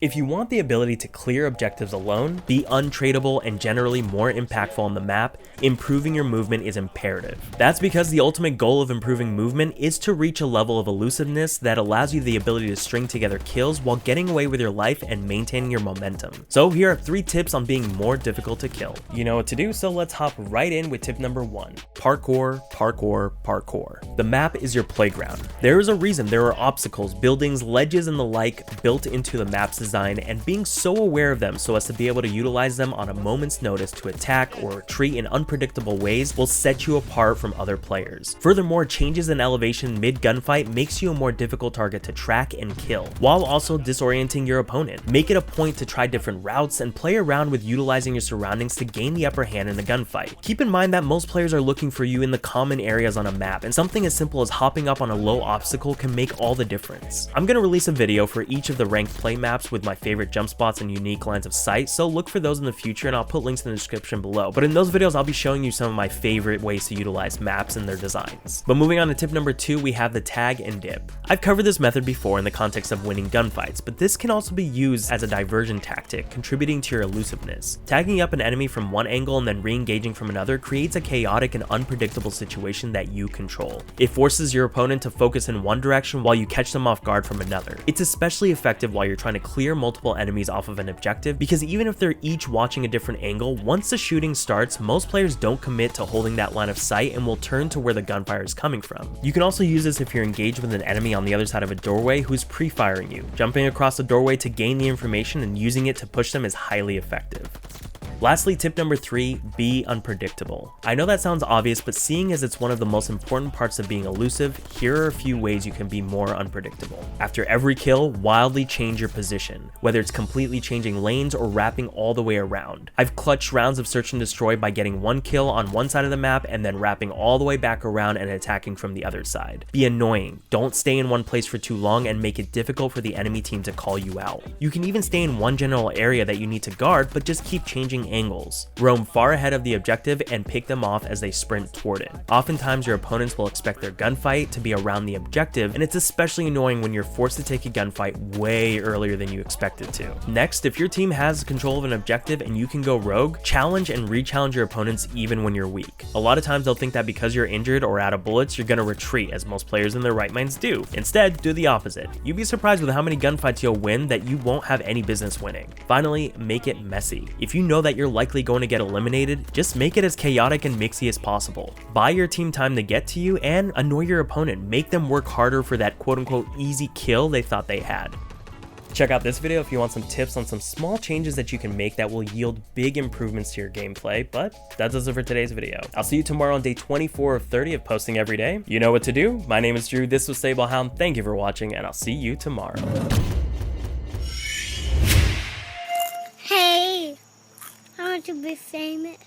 If you want the ability to clear objectives alone, be untradeable, and generally more impactful on the map, improving your movement is imperative. That's because the ultimate goal of improving movement is to reach a level of elusiveness that allows you the ability to string together kills while getting away with your life and maintaining your momentum. So here are 3 tips on being more difficult to kill. You know what to do, so let's hop right in with tip number 1. Parkour, parkour, parkour. The map is your playground. There is a reason there are obstacles, buildings, ledges, and the like built into the map's design, and being so aware of them so as to be able to utilize them on a moment's notice to attack or retreat in unpredictable ways will set you apart from other players. Furthermore, changes in elevation mid-gunfight makes you a more difficult target to track and kill, while also disorienting your opponent. Make it a point to try different routes and play around with utilizing your surroundings to gain the upper hand in a gunfight. Keep in mind that most players are looking for you in the common areas on a map, and something as simple as hopping up on a low obstacle can make all the difference. I'm going to release a video for each of the ranked play maps with my favorite jump spots and unique lines of sight, so look for those in the future and I'll put links in the description below. But in those videos I'll be showing you some of my favorite ways to utilize maps and their designs. But moving on to tip number 2, we have the tag and dip. I've covered this method before in the context of winning gunfights, but this can also be used as a diversion tactic, contributing to your elusiveness. Tagging up an enemy from one angle and then re-engaging from another creates a chaotic and unpredictable situation that you control. It forces your opponent to focus in one direction while you catch them off guard from another. It's especially effective while you're trying to clear multiple enemies off of an objective, because even if they're each watching a different angle, once the shooting starts, most players don't commit to holding that line of sight and will turn to where the gunfire is coming from. You can also use this if you're engaged with an enemy on the other side of a doorway who's pre-firing you. Jumping across the doorway to gain the information and using it to push them is highly effective. Lastly, tip number 3, be unpredictable. I know that sounds obvious, but seeing as it's one of the most important parts of being elusive, here are a few ways you can be more unpredictable. After every kill, wildly change your position, whether it's completely changing lanes or wrapping all the way around. I've clutched rounds of search and destroy by getting one kill on one side of the map and then wrapping all the way back around and attacking from the other side. Be annoying, don't stay in one place for too long and make it difficult for the enemy team to call you out. You can even stay in one general area that you need to guard, but just keep changing angles. Roam far ahead of the objective and pick them off as they sprint toward it. Oftentimes your opponents will expect their gunfight to be around the objective, and it's especially annoying when you're forced to take a gunfight way earlier than you expected to. Next, if your team has control of an objective and you can go rogue, challenge and re-challenge your opponents even when you're weak. A lot of times they'll think that because you're injured or out of bullets, you're gonna retreat, as most players in their right minds do. Instead, do the opposite. You'd be surprised with how many gunfights you'll win that you won't have any business winning. Finally, make it messy. If you know that you're likely going to get eliminated, just make it as chaotic and mixy as possible. Buy your team time to get to you and annoy your opponent. Make them work harder for that quote-unquote easy kill they thought they had. Check out this video if you want some tips on some small changes that you can make that will yield big improvements to your gameplay, but that does it for today's video. I'll see you tomorrow on day 24 of 30 of posting every day. You know what to do. My name is Drew, this was Sablehound, thank you for watching, and I'll see you tomorrow. Hey, I want to be famous.